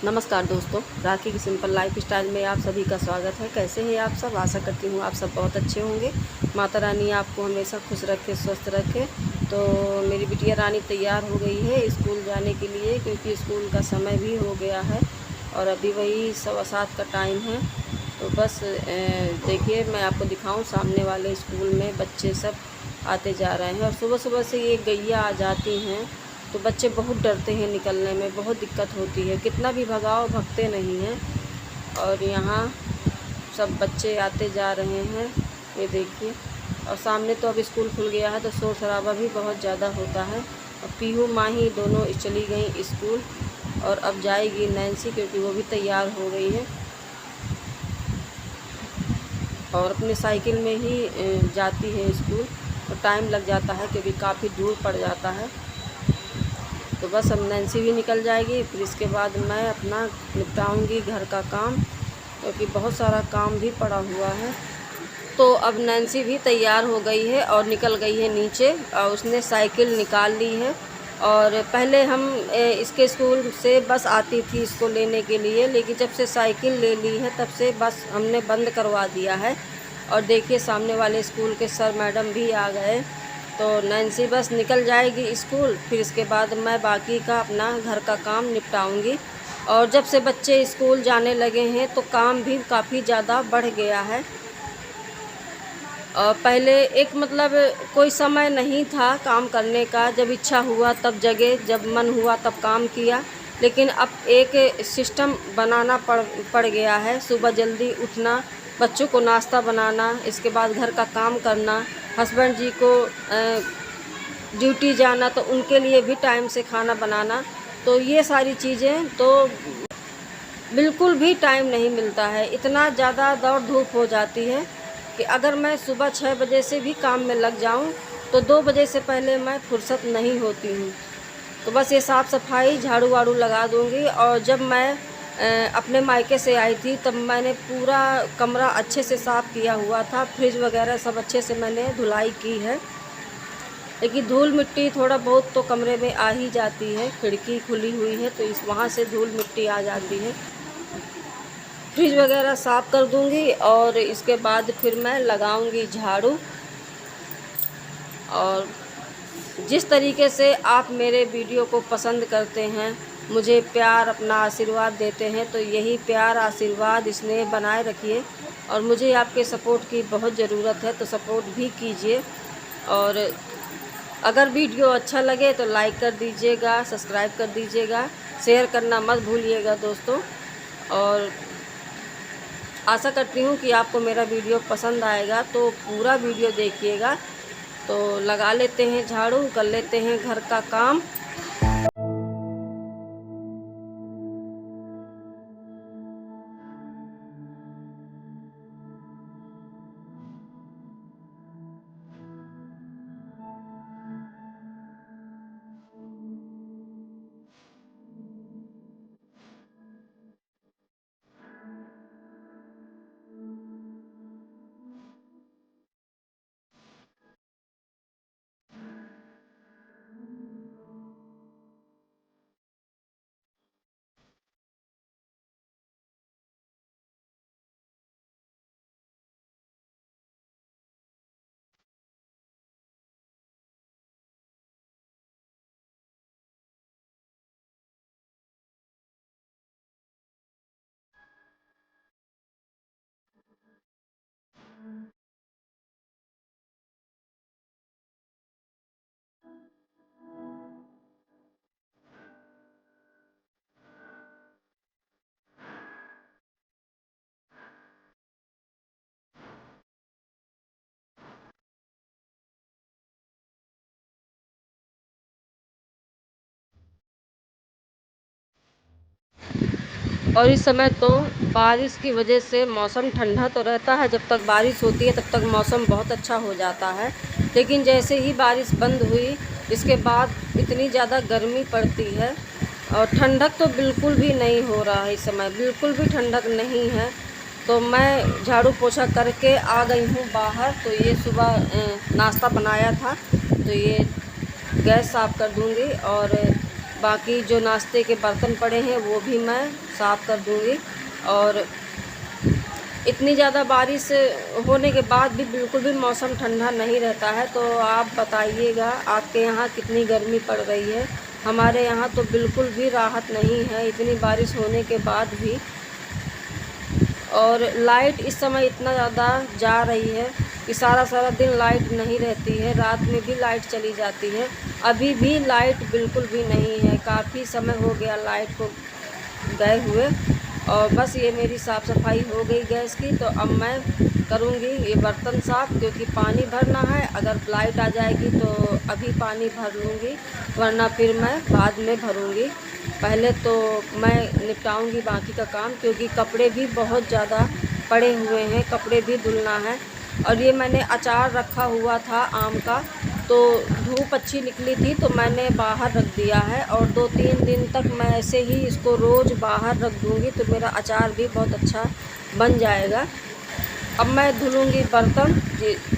नमस्कार दोस्तों, राखी की सिंपल लाइफ स्टाइल में आप सभी का स्वागत है। कैसे हैं आप सब? आशा करती हूँ आप सब बहुत अच्छे होंगे। माता रानी आपको हमेशा खुश रखे, स्वस्थ रखे। तो मेरी बिटिया रानी तैयार हो गई है स्कूल जाने के लिए, क्योंकि स्कूल का समय भी हो गया है और अभी वही 7:15 का टाइम है। तो बस देखिए, मैं आपको दिखाऊँ, सामने वाले स्कूल में बच्चे सब आते जा रहे हैं और सुबह सुबह से ये गैया आ जाती हैं तो बच्चे बहुत डरते हैं, निकलने में बहुत दिक्कत होती है। कितना भी भगाओ, भगते नहीं हैं। और यहाँ सब बच्चे आते जा रहे हैं, ये देखिए। और सामने तो अब स्कूल खुल गया है तो शोर शराबा भी बहुत ज़्यादा होता है। और पीहू माही दोनों चली गई स्कूल और अब जाएगी नैन्सी, क्योंकि वो भी तैयार हो गई है और अपने साइकिल में ही जाती है स्कूल। और टाइम लग जाता है क्योंकि काफ़ी दूर पड़ जाता है। तो बस अब नैन्सी भी निकल जाएगी, फिर इसके बाद मैं अपना निपटाऊंगी घर का काम, क्योंकि बहुत सारा काम भी पड़ा हुआ है। तो अब नैन्सी भी तैयार हो गई है और निकल गई है नीचे और उसने साइकिल निकाल ली है। और पहले हम इसके स्कूल से बस आती थी इसको लेने के लिए, लेकिन जब से साइकिल ले ली है तब से बस हमने बंद करवा दिया है। और देखिए, सामने वाले स्कूल के सर मैडम भी आ गए। तो नैन्सी बस निकल जाएगी स्कूल, फिर इसके बाद मैं बाकी का अपना घर का काम निपटाऊंगी। और जब से बच्चे स्कूल जाने लगे हैं तो काम भी काफ़ी ज़्यादा बढ़ गया है। और पहले एक मतलब कोई समय नहीं था काम करने का, जब इच्छा हुआ तब जगे, जब मन हुआ तब काम किया। लेकिन अब एक सिस्टम बनाना पड़ गया है। सुबह जल्दी उठना, बच्चों को नाश्ता बनाना, इसके बाद घर का काम करना, हस्बैंड जी को ड्यूटी जाना तो उनके लिए भी टाइम से खाना बनाना। तो ये सारी चीज़ें तो बिल्कुल भी टाइम नहीं मिलता है। इतना ज़्यादा दौड़ धूप हो जाती है कि अगर मैं सुबह 6 बजे से भी काम में लग जाऊं तो 2 बजे से पहले मैं फुर्सत नहीं होती हूं। तो बस ये साफ़ सफाई, झाड़ू वाड़ू लगा दूंगी। और जब मैं अपने मायके से आई थी तब मैंने पूरा कमरा अच्छे से साफ़ किया हुआ था, फ्रिज वगैरह सब अच्छे से मैंने धुलाई की है। लेकिन धूल मिट्टी थोड़ा बहुत तो कमरे में आ ही जाती है, खिड़की खुली हुई है तो इस वहाँ से धूल मिट्टी आ जाती है। फ्रिज वगैरह साफ़ कर दूंगी और इसके बाद फिर मैं लगाऊंगी झाड़ू। और जिस तरीके से आप मेरे वीडियो को पसंद करते हैं, मुझे प्यार, अपना आशीर्वाद देते हैं, तो यही प्यार, आशीर्वाद, स्नेह बनाए रखिए। और मुझे आपके सपोर्ट की बहुत ज़रूरत है, तो सपोर्ट भी कीजिए। और अगर वीडियो अच्छा लगे तो लाइक कर दीजिएगा, सब्सक्राइब कर दीजिएगा, शेयर करना मत भूलिएगा दोस्तों। और आशा करती हूँ कि आपको मेरा वीडियो पसंद आएगा, तो पूरा वीडियो देखिएगा। तो लगा लेते हैं झाड़ू, कर लेते हैं घर का काम। और इस समय तो बारिश की वजह से मौसम ठंडा तो रहता है, जब तक बारिश होती है तब तक मौसम बहुत अच्छा हो जाता है। लेकिन जैसे ही बारिश बंद हुई, इसके बाद इतनी ज़्यादा गर्मी पड़ती है और ठंडक तो बिल्कुल भी नहीं हो रहा है। इस समय बिल्कुल भी ठंडक नहीं है। तो मैं झाड़ू पोछा करके आ गई हूँ बाहर। तो ये सुबह नाश्ता बनाया था, तो ये गैस साफ़ कर दूँगी और बाकी जो नाश्ते के बर्तन पड़े हैं वो भी मैं साफ़ कर दूँगी। और इतनी ज़्यादा बारिश होने के बाद भी बिल्कुल भी मौसम ठंडा नहीं रहता है। तो आप बताइएगा आपके यहाँ कितनी गर्मी पड़ रही है। हमारे यहाँ तो बिल्कुल भी राहत नहीं है इतनी बारिश होने के बाद भी। और लाइट इस समय इतना ज़्यादा जा रही है कि सारा दिन लाइट नहीं रहती है, रात में भी लाइट चली जाती है। अभी भी लाइट बिल्कुल भी नहीं है, काफ़ी समय हो गया लाइट को गए हुए। और बस ये मेरी साफ़ सफाई हो गई गैस की। तो अब मैं करूँगी ये बर्तन साफ़, क्योंकि पानी भरना है। अगर लाइट आ जाएगी तो अभी पानी भर लूँगी, वरना फिर मैं बाद में भरूँगी। पहले तो मैं निपटाऊँगी बाकी का काम, क्योंकि कपड़े भी बहुत ज़्यादा पड़े हुए हैं, कपड़े भी धुलना है। और ये मैंने अचार रखा हुआ था आम का, तो धूप अच्छी निकली थी तो मैंने बाहर रख दिया है। और 2-3 दिन तक मैं ऐसे ही इसको रोज़ बाहर रख दूँगी तो मेरा अचार भी बहुत अच्छा बन जाएगा। अब मैं धुलूँगी बर्तन,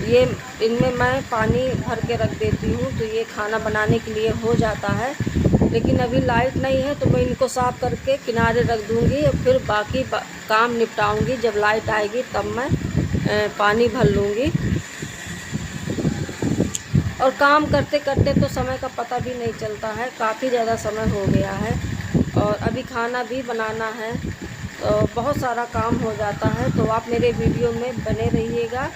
ये इनमें मैं पानी भर के रख देती हूँ तो ये खाना बनाने के लिए हो जाता है। लेकिन अभी लाइट नहीं है तो मैं इनको साफ़ करके किनारे रख दूँगी और फिर बाकी काम निपटाऊँगी। जब लाइट आएगी तब मैं पानी भर लूँगी। और काम करते करते तो समय का पता भी नहीं चलता है, काफ़ी ज़्यादा समय हो गया है। और अभी खाना भी बनाना है, तो बहुत सारा काम हो जाता है। तो आप मेरे वीडियो में बने रहिएगा।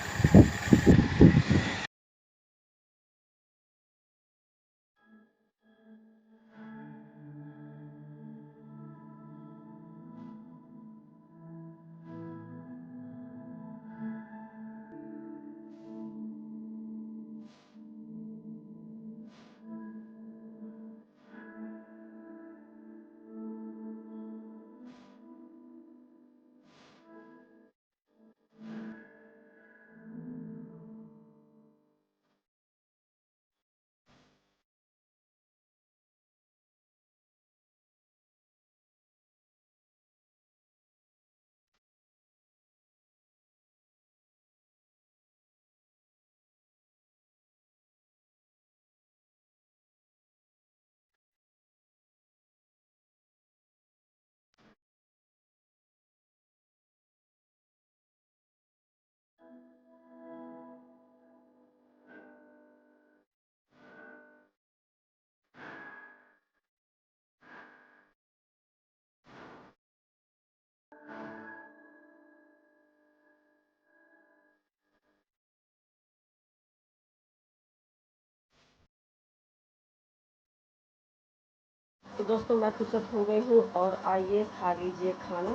तो दोस्तों मैं फुर्सत हो गई हूँ और आइए खा लीजिए खाना।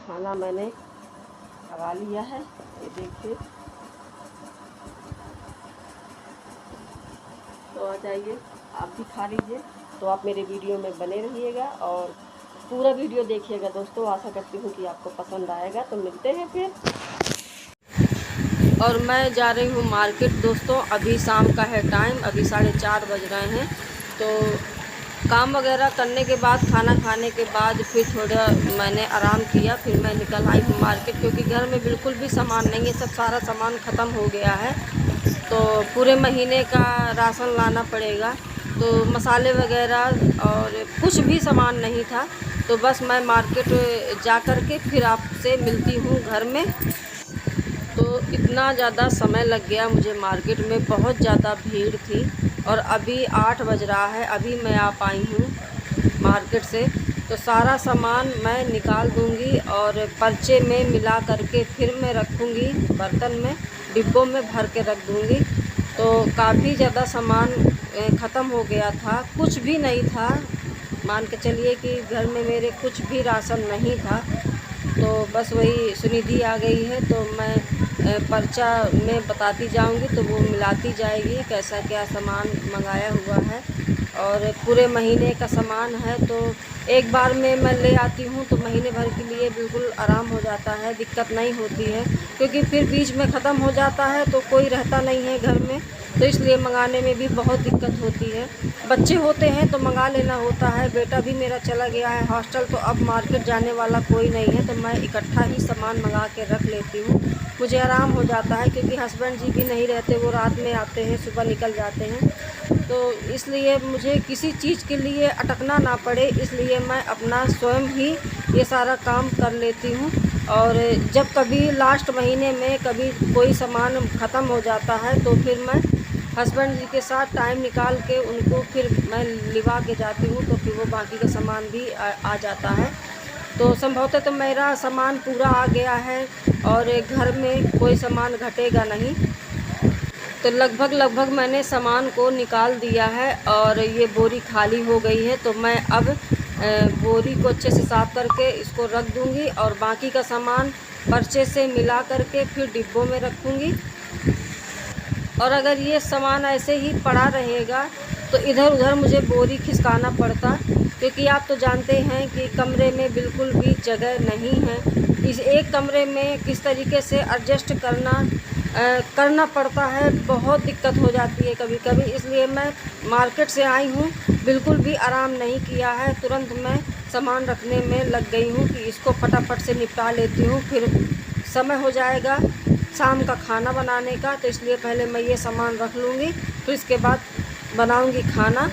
खाना मैंने खा लिया है, ये देखिए। तो आ जाइए आप भी खा लीजिए। तो आप मेरे वीडियो में बने रहिएगा और पूरा वीडियो देखिएगा दोस्तों। आशा करती हूँ कि आपको पसंद आएगा। तो मिलते हैं फिर। और मैं जा रही हूँ मार्केट दोस्तों। अभी शाम का है टाइम, अभी 4:30 बज रहे हैं। तो काम वगैरह करने के बाद, खाना खाने के बाद फिर थोड़ा मैंने आराम किया। फिर मैं निकल आई हूँ मार्केट, क्योंकि घर में बिल्कुल भी सामान नहीं है, सब सारा सामान ख़त्म हो गया है। तो पूरे महीने का राशन लाना पड़ेगा, तो मसाले वगैरह और कुछ भी सामान नहीं था। तो बस मैं मार्केट जा कर के फिर आपसे मिलती हूँ घर में। तो इतना ज़्यादा समय लग गया मुझे मार्केट में, बहुत ज़्यादा भीड़ थी। और अभी 8 बज रहा है, अभी मैं आ पाई हूँ मार्केट से। तो सारा सामान मैं निकाल दूँगी और पर्चे में मिला करके फिर मैं रखूँगी बर्तन में, डिब्बों में भर के रख दूँगी। तो काफ़ी ज़्यादा सामान ख़त्म हो गया था, कुछ भी नहीं था। मान के चलिए कि घर में मेरे कुछ भी राशन नहीं था। तो बस वही सुनिधि आ गई है, तो मैं पर्चा में बताती जाऊंगी, तो वो मिलाती जाएगी कैसा क्या सामान मंगाया हुआ है। और पूरे महीने का सामान है, तो एक बार में मैं ले आती हूँ तो महीने भर के लिए बिल्कुल आराम हो जाता है, दिक्कत नहीं होती है। क्योंकि फिर बीच में ख़त्म हो जाता है तो कोई रहता नहीं है घर में, तो इसलिए मंगाने में भी बहुत दिक्कत होती है। बच्चे होते हैं तो मंगा लेना होता है। बेटा भी मेरा चला गया है हॉस्टल, तो अब मार्केट जाने वाला कोई नहीं है, तो मैं इकट्ठा ही सामान मंगा के रख लेती हूँ। मुझे आराम हो जाता है, क्योंकि हस्बैंड जी भी नहीं रहते, वो रात में आते हैं, सुबह निकल जाते हैं। तो इसलिए मुझे किसी चीज़ के लिए अटकना ना पड़े, इसलिए मैं अपना स्वयं ही ये सारा काम कर लेती हूँ। और जब कभी लास्ट महीने में कभी कोई सामान ख़त्म हो जाता है तो फिर मैं हस्बैंड जी के साथ टाइम निकाल के उनको फिर मैं लिवा के जाती हूँ, तो फिर वो बाकी का सामान भी आ जाता है। तो संभवतः तो मेरा सामान पूरा आ गया है और घर में कोई सामान घटेगा नहीं। तो लगभग मैंने सामान को निकाल दिया है और ये बोरी खाली हो गई है। तो मैं अब बोरी को अच्छे से साफ़ करके इसको रख दूँगी और बाकी का सामान पर्चे से मिला करके फिर डिब्बों में रखूँगी। और अगर ये सामान ऐसे ही पड़ा रहेगा तो इधर उधर मुझे बोरी खिसकाना पड़ता, क्योंकि आप तो जानते हैं कि कमरे में बिल्कुल भी जगह नहीं है। इस एक कमरे में किस तरीके से एडजस्ट करना पड़ता है, बहुत दिक्कत हो जाती है कभी कभी। इसलिए मैं मार्केट से आई हूँ, बिल्कुल भी आराम नहीं किया है, तुरंत मैं सामान रखने में लग गई हूँ कि इसको फटाफट से निपटा लेती हूँ, फिर समय हो जाएगा शाम का खाना बनाने का। तो इसलिए पहले मैं ये सामान रख लूँगी, फिर इसके बाद बनाऊँगी खाना।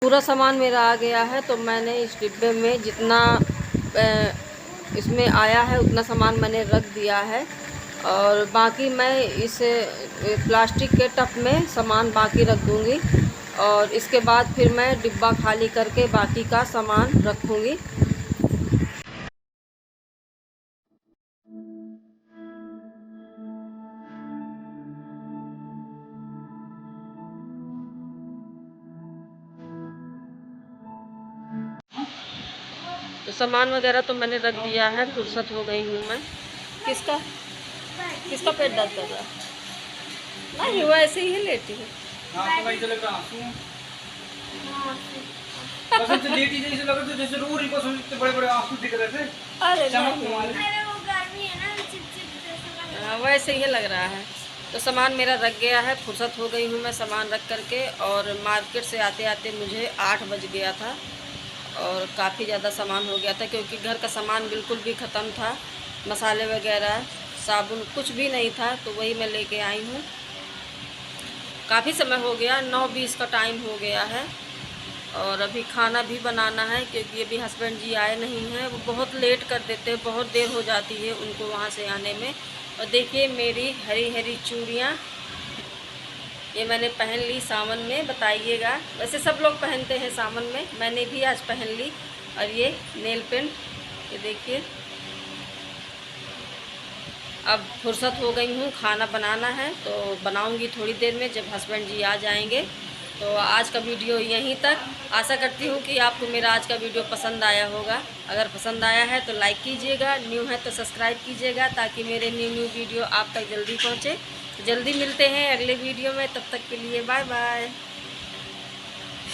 पूरा सामान मेरा आ गया है, तो मैंने इस डिब्बे में जितना इसमें आया है उतना सामान मैंने रख दिया है। और बाकी मैं इस प्लास्टिक के टब में सामान बाकी रख दूँगी और इसके बाद फिर मैं डिब्बा खाली करके बाकी का सामान रखूँगी। तो सामान वगैरह तो मैंने रख दिया है, फुर्सत हो गई हूँ मैं। किसका किसका पेट दर्द कर रहा है? नहीं, वो ऐसे ही है, लेटी है। अरे वैसे ही लग रहा है। तो सामान मेरा रख गया है, फुर्सत हो गई हूँ मैं सामान रख करके। और मार्केट से आते आते मुझे 8 बज गया था और काफ़ी ज़्यादा सामान हो गया था, क्योंकि घर का सामान बिल्कुल भी ख़त्म था। मसाले वगैरह, साबुन कुछ भी नहीं था, तो वही मैं लेके आई हूँ। काफ़ी समय हो गया, 9:20 का टाइम हो गया है और अभी खाना भी बनाना है, क्योंकि अभी हस्बैंड जी आए नहीं हैं। वो बहुत लेट कर देते हैं, बहुत देर हो जाती है उनको वहाँ से आने में। और देखिए मेरी हरी हरी चूड़ियाँ, ये मैंने पहन ली सावन में, बताइएगा। वैसे सब लोग पहनते हैं सावन में, मैंने भी आज पहन ली। और ये नेल पेंट, ये देखिए। अब फुर्सत हो गई हूँ, खाना बनाना है तो बनाऊँगी थोड़ी देर में, जब हस्बैंड जी आ जाएंगे। तो आज का वीडियो यहीं तक। आशा करती हूँ कि आपको मेरा आज का वीडियो पसंद आया होगा। अगर पसंद आया है तो लाइक कीजिएगा, न्यू है तो सब्सक्राइब कीजिएगा, ताकि मेरे न्यू वीडियो आप तक जल्दी पहुँचे। जल्दी मिलते हैं अगले वीडियो में, तब तक के लिए बाय बाय।